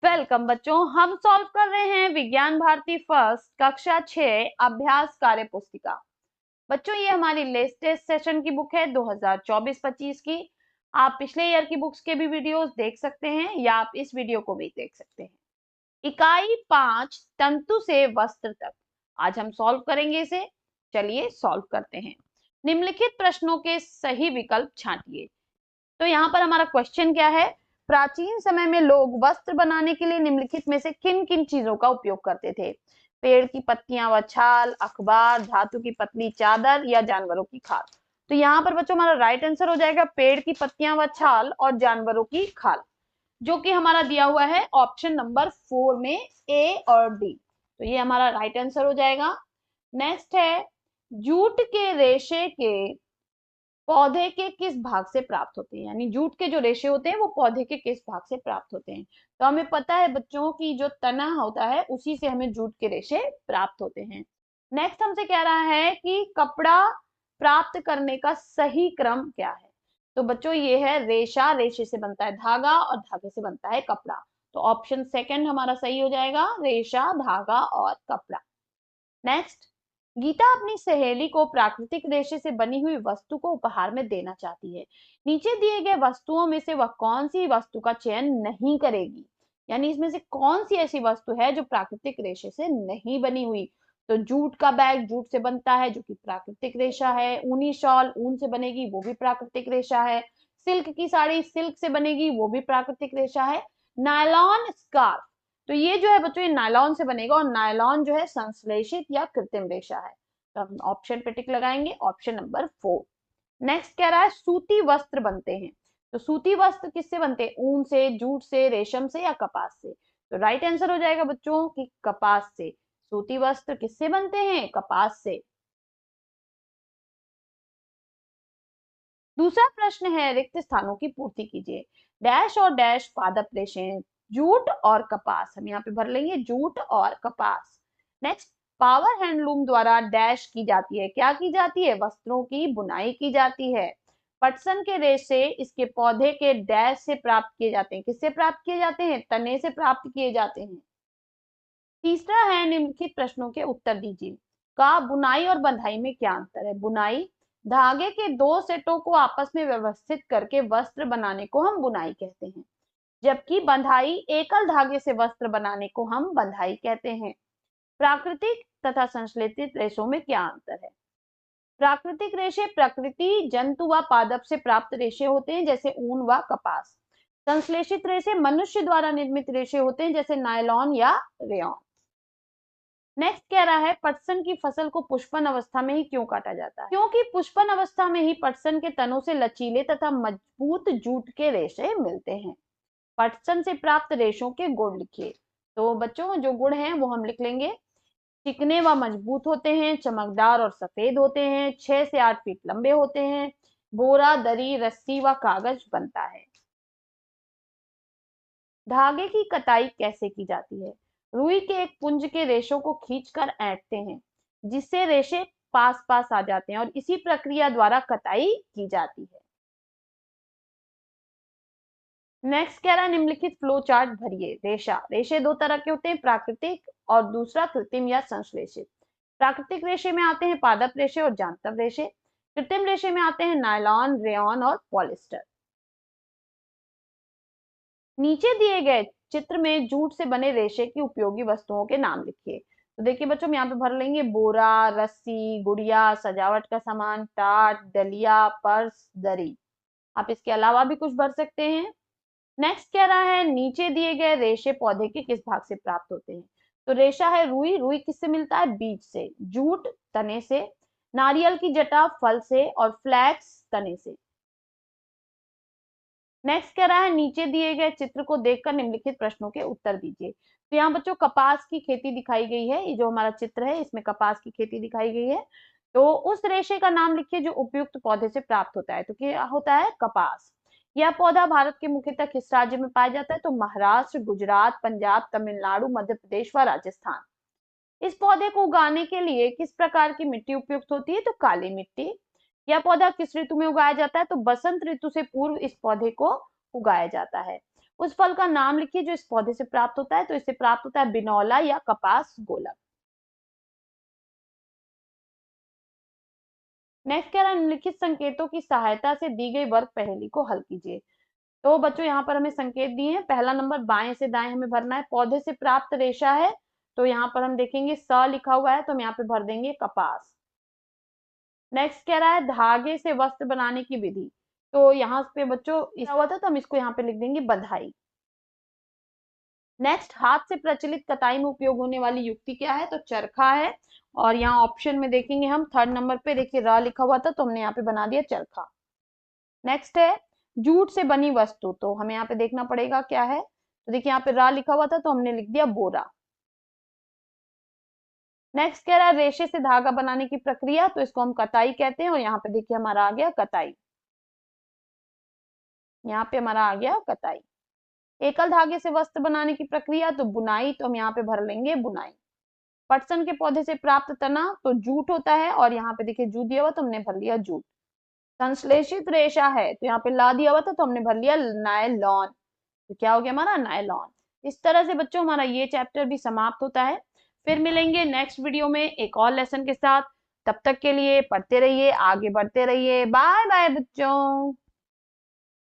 Welcome बच्चों, हम solve कर रहे हैं विज्ञान भारती फर्स्ट कक्षा 6 अभ्यास कार्य पुस्तिका। बच्चों, ये हमारी लेटेस्ट सेशन की बुक है 2024-25 की। आप पिछले ईयर की बुक्स के भी वीडियोस देख सकते हैं या आप इस वीडियो को भी देख सकते हैं। इकाई 5 तंतु से वस्त्र तक। आज हम सॉल्व करेंगे इसे। चलिए सॉल्व करते हैं। निम्नलिखित प्रश्नों के सही विकल्प छांटिए। तो यहाँ पर हमारा क्वेश्चन क्या है? प्राचीन समय में लोग वस्त्र बनाने के लिए निम्नलिखित में से किन किन चीजों का उपयोग करते थे? पेड़ की पत्तियां व छाल, अखबार, धातु की पतली चादर या जानवरों की खाल। तो यहाँ पर बच्चों हमारा राइट आंसर हो जाएगा पेड़ की पत्तियां व छाल और जानवरों की खाल, जो कि हमारा दिया हुआ है ऑप्शन नंबर 4 में ए और डी। तो ये हमारा राइट आंसर हो जाएगा। नेक्स्ट है, जूट के रेशे के पौधे के किस भाग से प्राप्त होते हैं? यानी जूट के जो रेशे होते हैं वो पौधे के किस भाग से प्राप्त होते हैं? तो हमें पता है बच्चों की जो तना होता है उसी से हमें जूट के रेशे प्राप्त होते हैं। नेक्स्ट हमसे कह रहा है कि कपड़ा प्राप्त करने का सही क्रम क्या है? तो बच्चों ये है रेशा, रेशे से बनता है धागा और धागे से बनता है कपड़ा। तो ऑप्शन सेकंड हमारा सही हो जाएगा, रेशा, धागा और कपड़ा। नेक्स्ट, गीता अपनी सहेली को प्राकृतिक रेशे से बनी हुई वस्तु को उपहार में देना चाहती है। नीचे दिए गए वस्तुओं में से वह कौन सी वस्तु का चयन नहीं करेगी? यानी इसमें से कौन सी ऐसी वस्तु है जो प्राकृतिक रेशे से नहीं बनी हुई? तो जूट का बैग जूट से बनता है, जो कि प्राकृतिक रेशा है। ऊनी शॉल ऊन से बनेगी, वो भी प्राकृतिक रेशा है। सिल्क की साड़ी सिल्क से बनेगी, वो भी प्राकृतिक रेशा है। नायलॉन स्कार्फ, तो ये जो है बच्चों ये नायलॉन से बनेगा और नायलॉन जो है संश्लेषित या कृत्रिम रेशा है। तो हम ऑप्शन पे टिक लगाएंगे, ऑप्शन नंबर 4। नेक्स्ट कह रहा है सूती वस्त्र बनते हैं। तो सूती वस्त्र किससे बनते हैं? ऊन से, जूट से, रेशम से या कपास से? तो राइट आंसर हो जाएगा बच्चों कि कपास से। सूती वस्त्र किससे बनते हैं? कपास से। दूसरा प्रश्न है, रिक्त स्थानों की पूर्ति कीजिए। डैश और डैश पादप रेशे, जूट और कपास। हम यहाँ पे भर लेंगे जूट और कपास। नेक्स्ट, पावर हैंडलूम द्वारा डैश की जाती है। क्या की जाती है? वस्त्रों की बुनाई की जाती है। पटसन के रेशे इसके पौधे के डैश से प्राप्त किए जाते हैं। किससे प्राप्त किए जाते हैं? तने से प्राप्त किए जाते हैं। तीसरा है, निम्नलिखित प्रश्नों के उत्तर दीजिए। का बुनाई और बंधाई में क्या अंतर है? बुनाई, धागे के दो सेटों को आपस में व्यवस्थित करके वस्त्र बनाने को हम बुनाई कहते हैं, जबकि बंधाई एकल धागे से वस्त्र बनाने को हम बंधाई कहते हैं। प्राकृतिक तथा संश्लेषित रेशों में क्या अंतर है? प्राकृतिक रेशे प्रकृति, जंतु व पादप से प्राप्त रेशे होते हैं, जैसे ऊन व कपास। संश्लेषित रेशे मनुष्य द्वारा निर्मित रेशे होते हैं, जैसे नायलॉन या रेयॉन। नेक्स्ट कह रहा है, पटसन की फसल को पुष्पन अवस्था में ही क्यों काटा जाता है? क्योंकि पुष्पन अवस्था में ही पटसन के तनों से लचीले तथा मजबूत जूट के रेशे मिलते हैं। पटसन से प्राप्त रेशों के गुण लिखिए। तो बच्चों जो गुण हैं वो हम लिख लेंगे। चिकने व मजबूत होते हैं, चमकदार और सफेद होते हैं, 6 से 8 फीट लंबे होते हैं, बोरा, दरी, रस्सी व कागज बनता है। धागे की कताई कैसे की जाती है? रुई के एक पुंज के रेशों को खींचकर ऐंठते हैं, जिससे रेशे पास पास आ जाते हैं और इसी प्रक्रिया द्वारा कताई की जाती है। नेक्स्ट कह रहा है, निम्नलिखित फ्लो चार्ट भरिए। रेशा, रेशे दो तरह के होते हैं, प्राकृतिक और दूसरा कृत्रिम या संश्लेषित। प्राकृतिक रेशे में आते हैं पादप रेशे और जांतव रेशे। कृत्रिम रेशे में आते हैं नायलॉन, रेयॉन और पॉलिस्टर। नीचे दिए गए चित्र में जूट से बने रेशे की उपयोगी वस्तुओं के नाम लिखिए। तो देखिए बच्चों हम यहाँ पे भर लेंगे बोरा, रस्सी, गुड़िया, सजावट का सामान, टाट, डलिया, पर्स, दरी। आप इसके अलावा भी कुछ भर सकते हैं। नेक्स्ट कह रहा है, नीचे दिए गए रेशे पौधे के किस भाग से प्राप्त होते हैं? तो रेशा है रुई, रुई किससे मिलता है? बीज से। जूट तने से। नारियल की जटा फल से और फ्लैक्स तने से। नेक्स्ट कह रहा है, नीचे दिए गए चित्र को देखकर निम्नलिखित प्रश्नों के उत्तर दीजिए। तो यहाँ बच्चों कपास की खेती दिखाई गई है। ये जो हमारा चित्र है इसमें कपास की खेती दिखाई गई है। तो उस रेशे का नाम लिखिए जो उपयुक्त पौधे से प्राप्त होता है। तो क्या होता है? कपास। यह पौधा भारत के मुख्यतः किस राज्य में पाया जाता है? तो महाराष्ट्र, गुजरात, पंजाब, तमिलनाडु, मध्य प्रदेश व राजस्थान। इस पौधे को उगाने के लिए किस प्रकार की मिट्टी उपयुक्त होती है? तो काली मिट्टी। यह पौधा किस ऋतु में उगाया जाता है? तो बसंत ऋतु से पूर्व इस पौधे को उगाया जाता है। उस फल का नाम लिखिए जो इस पौधे से प्राप्त होता है। तो इससे प्राप्त होता है बिनौला या कपास गोलक। नेक्स्ट कह रहा है निम्नलिखित संकेतों की सहायता से दी गई वर्ग पहेली को हल कीजिए। तो बच्चों यहाँ पर हमें संकेत दिए हैं। पहला नंबर बाएं से दाएं हमें भरना है। पौधे से प्राप्त रेशा है, तो यहाँ पर हम देखेंगे स लिखा हुआ है, तो हम यहाँ पे भर देंगे कपास। नेक्स्ट कह रहा है धागे से वस्त्र बनाने की विधि। तो यहाँ पे बच्चों इसका हुआ था, तो हम इसको यहाँ पे लिख देंगे बधाई। नेक्स्ट हाथ से प्रचलित कताई में उपयोग होने वाली युक्ति क्या है? तो चरखा है। और यहाँ ऑप्शन में देखेंगे हम थर्ड नंबर पे, देखिए र लिखा हुआ था, तो हमने यहाँ पे बना दिया चरखा। नेक्स्ट है जूट से बनी वस्तु। तो हमें यहाँ पे देखना पड़ेगा क्या है। तो देखिए यहाँ पे रा लिखा हुआ था, तो हमने लिख दिया बोरा। नेक्स्ट कह रहा है रेशे से धागा बनाने की प्रक्रिया। तो इसको हम कताई कहते हैं, और यहाँ पे देखिए हमारा आ गया कताई। यहाँ पे हमारा आ गया कताई। एकल धागे से वस्त्र बनाने की प्रक्रिया, तो बुनाई। तो हम यहाँ पे भर लेंगे बुनाई। पटसन के पौधे से प्राप्त तना, तो जूट होता है, और यहाँ पे देखिए जूट दिया हुआ, तो हमने भर लिया जूट। संश्लेषित रेशा है, तो यहाँ पे ला दिया हुआ था, तो हमने भर लिया नायलॉन। तो क्या हो गया हमारा नायलॉन। इस तरह से बच्चों हमारा ये चैप्टर भी समाप्त होता है। फिर मिलेंगे नेक्स्ट वीडियो में एक और लेसन के साथ। तब तक के लिए पढ़ते रहिए, आगे बढ़ते रहिए। बाय बाय बच्चों।